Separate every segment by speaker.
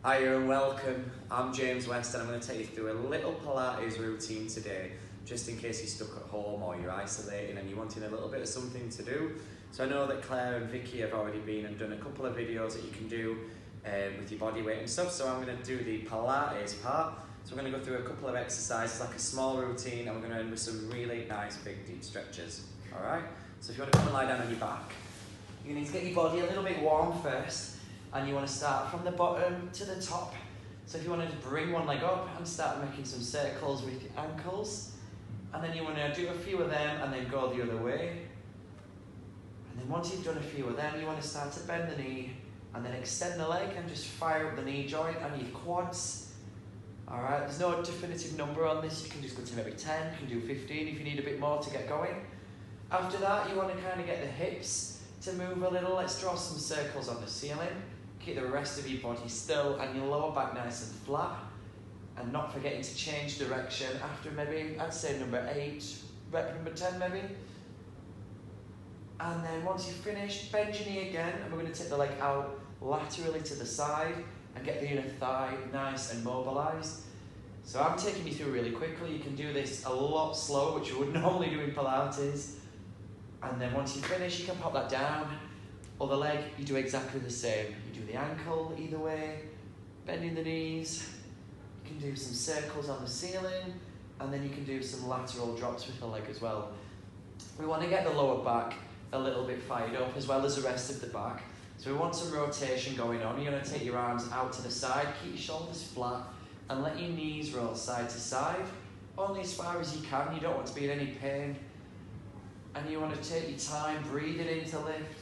Speaker 1: Hiya and welcome. I'm James West and I'm going to take you through a little Pilates routine today, just in case you're stuck at home or you're isolating and you're wanting a little bit of something to do. So I know that Claire and Vicky have already been and done a couple of videos that you can do with your body weight and stuff, so I'm going to do the Pilates part. So we're going to go through a couple of exercises, like a small routine, and we're going to end with some really nice big deep stretches. Alright? So if you want to come and lie down on your back, you need to get your body a little bit warm first. And you want to start from the bottom to the top. So if you want to bring one leg up and start making some circles with your ankles. And then you want to do a few of them and then go the other way. And then once you've done a few of them, you want to start to bend the knee and then extend the leg and just fire up the knee joint and your quads. Alright, there's no definitive number on this. You can just go to maybe 10, you can do 15 if you need a bit more to get going. After that, you want to kind of get the hips to move a little. Let's draw some circles on the ceiling. Keep the rest of your body still and your lower back nice and flat. And not forgetting to change direction after maybe, I'd say number 8, rep number 10 maybe. And then once you've finished, bend your knee again, and we're going to take the leg out laterally to the side and get the inner thigh nice and mobilised. So I'm taking you through really quickly. You can do this a lot slower, which you would normally do in Pilates. And then once you finish, you can pop that down. Other leg, you do exactly the same. You do the ankle either way, bending the knees. You can do some circles on the ceiling, and then you can do some lateral drops with the leg as well. We want to get the lower back a little bit fired up as well as the rest of the back. So we want some rotation going on. You're going to take your arms out to the side, keep your shoulders flat, and let your knees roll side to side, only as far as you can. You don't want to be in any pain. And you want to take your time, breathing in to lift,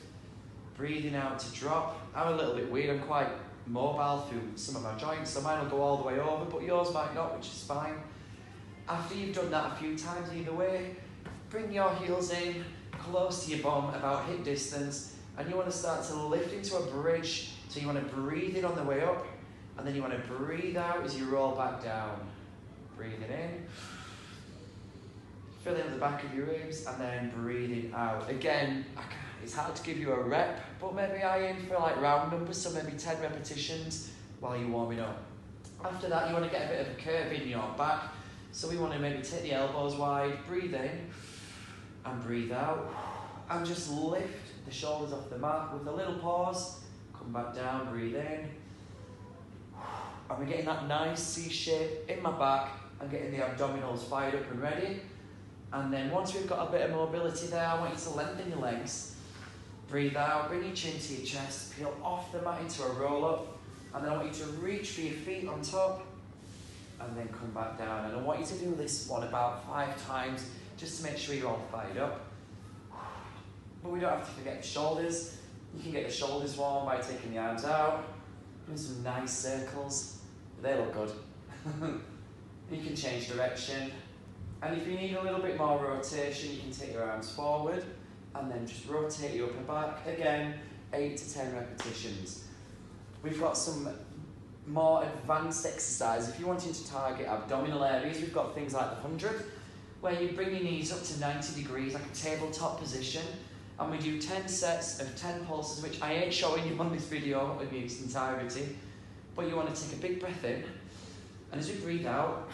Speaker 1: breathing out to drop. I'm a little bit weird, I'm quite mobile through some of my joints, so mine will go all the way over, but yours might not, which is fine. After you've done that a few times either way, bring your heels in, close to your bum, about hip distance, and you want to start to lift into a bridge. So you want to breathe in on the way up, and then you want to breathe out as you roll back down. Breathing in, filling up the back of your ribs, and then breathing out. Again, it's hard to give you a rep, but maybe I aim for like round numbers, so maybe 10 repetitions while you're warming up. After that, you want to get a bit of a curve in your back, so we want to maybe take the elbows wide, breathe in, and breathe out, and just lift the shoulders off the mat with a little pause, come back down, breathe in, and we're getting that nice C shape in my back, and getting the abdominals fired up and ready. And then once we've got a bit of mobility there, I want you to lengthen your legs. Breathe out, bring your chin to your chest, peel off the mat into a roll up, and then I want you to reach for your feet on top, and then come back down. And I want you to do this one about 5 times, just to make sure you're all fired up. But we don't have to forget the shoulders. You can get the shoulders warm by taking the arms out, doing some nice circles. They look good. You can change direction. And if you need a little bit more rotation, you can take your arms forward and then just rotate your upper back. Again, 8 to 10 repetitions. We've got some more advanced exercises. If you're wanting to target abdominal areas, we've got things like the 100, where you bring your knees up to 90 degrees, like a tabletop position, and we do 10 sets of 10 pulses, which I ain't showing you on this video in its entirety, but you want to take a big breath in, and as we breathe out,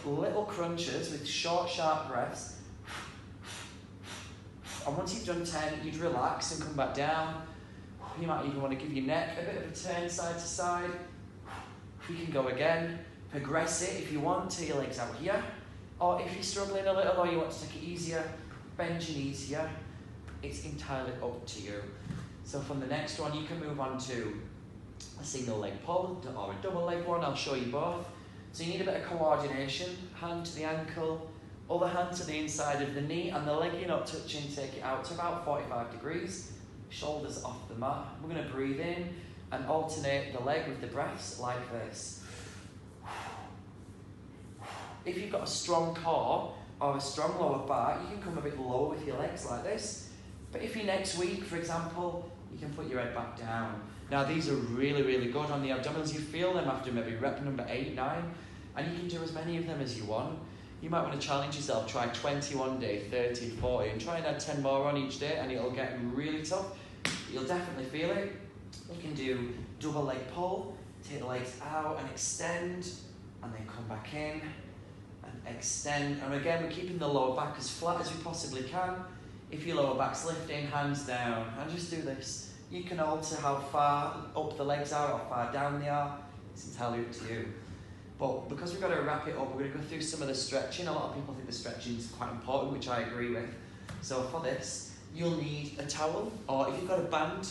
Speaker 1: little crunches with short, sharp breaths. And once you've done 10, you'd relax and come back down. You might even want to give your neck a bit of a turn side to side. You can go again. Progress it if you want to your legs out here. Or if you're struggling a little or you want to take it easier, bend your knees here. It's entirely up to you. So from the next one, you can move on to a single leg pull or a double leg one. I'll show you both. So you need a bit of coordination, hand to the ankle, other hand to the inside of the knee, and the leg you're not touching, take it out to about 45 degrees, shoulders off the mat. We're going to breathe in and alternate the leg with the breaths like this. If you've got a strong core or a strong lower back, you can come a bit lower with your legs like this. But if you're next week, for example, you can put your head back down. Now these are really, really good on the abdominals. You feel them after maybe rep number 8, 9, and you can do as many of them as you want. You might want to challenge yourself, try 20 one day, 30, 40, and try and add 10 more on each day, and it'll get really tough. You'll definitely feel it. You can do double leg pull, Take the legs out and extend, and then come back in and extend. And again, we're keeping the lower back as flat as we possibly can. If your lower back's lifting, hands down, and just do this. You can alter how far up the legs are or far down they are. It's entirely up to you. But because we've got to wrap it up, we're going to go through some of the stretching. A lot of people think the stretching is quite important, which I agree with. So for this, you'll need a towel, or if you've got a band,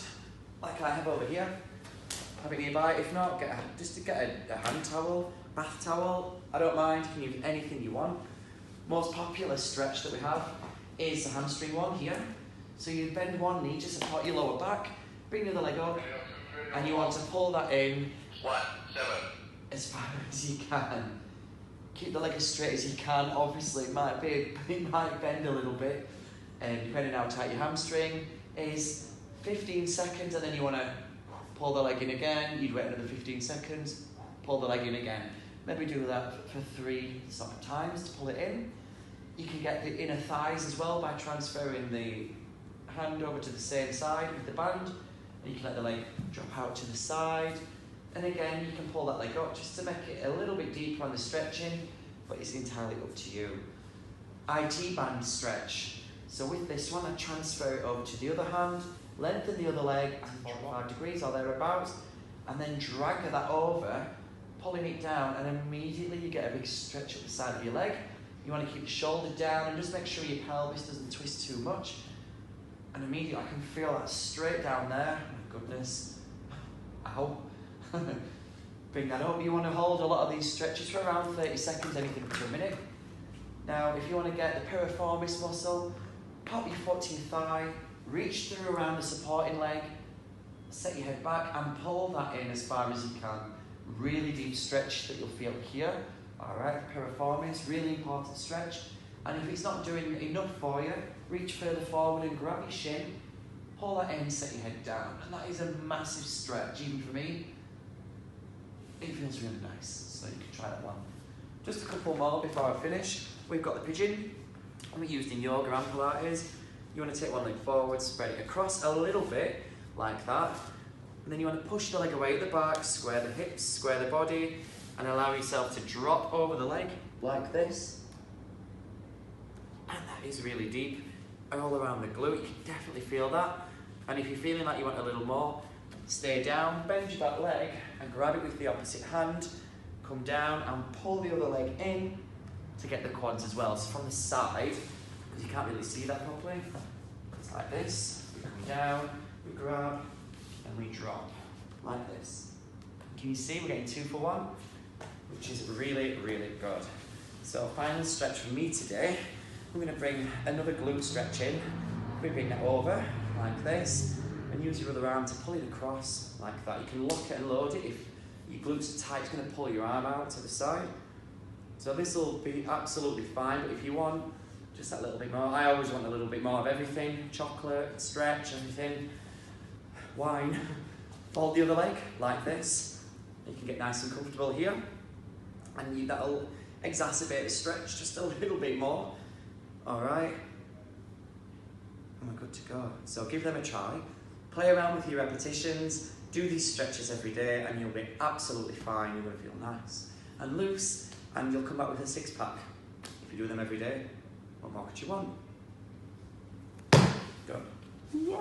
Speaker 1: like I have over here, have it nearby. If not, get a hand towel, bath towel. I don't mind, you can use anything you want. Most popular stretch that we have is the hamstring one here. So you bend one knee to support your lower back, bring the other leg up, and you want to pull that in as far as you can. Keep the leg as straight as you can. Obviously it might bend a little bit, depending on how tight your hamstring is. 15 seconds, and then you want to pull the leg in again. You'd wait another 15 seconds, pull the leg in again. Maybe do that for 3 sort of times to pull it in. You can get the inner thighs as well by transferring the hand over to the same side with the band, and you can let the leg drop out to the side. And again, you can pull that leg up just to make it a little bit deeper on the stretching, but it's entirely up to you. IT band stretch. So with this one, I transfer it over to the other hand, lengthen the other leg and 45 degrees or thereabouts, and then drag that over, pulling it down, and immediately you get a big stretch up the side of your leg. You want to keep the shoulder down and just make sure your pelvis doesn't twist too much. And immediately I can feel that straight down there. My goodness. Ow. Bring that up. You want to hold a lot of these stretches for around 30 seconds, anything up to a minute. Now, if you want to get the piriformis muscle, pop your foot to your thigh, reach through around the supporting leg, set your head back and pull that in as far as you can. Really deep stretch that you'll feel here. Alright, piriformis, really important stretch. And if it's not doing enough for you, reach further forward and grab your shin, pull that in, set your head down. And that is a massive stretch, even for me. It feels really nice, so you can try that one. Just a couple more before I finish. We've got the pigeon, and we used in yoga and Pilates. You want to take one leg forward, spread it across a little bit, like that. And then you want to push the leg away at the back, square the hips, square the body, and allow yourself to drop over the leg, like this. And that is really deep, all around the glute. You can definitely feel that. And if you're feeling like you want a little more, stay down, bend your back leg, and grab it with the opposite hand. Come down and pull the other leg in to get the quads as well. So from the side, because you can't really see that properly, it's like this. We come down, we grab, and we drop, like this. Can you see we're getting 2 for 1? Which is really, really good. So final stretch for me today, we're going to bring another glute stretch in. We bring that over, like this, and use your other arm to pull it across, like that. You can lock it and load it. If your glutes are tight, it's going to pull your arm out to the side. So this will be absolutely fine, but if you want just that little bit more, I always want a little bit more of everything, chocolate, stretch, everything, wine. Fold the other leg, like this. You can get nice and comfortable here, and that'll exacerbate the stretch just a little bit more. All right, and we're good to go. So give them a try. Play around with your repetitions, do these stretches every day, and you'll be absolutely fine. You're going to feel nice and loose, and you'll come back with a 6-pack. If you do them every day, what more could you want? Go.
Speaker 2: Yeah.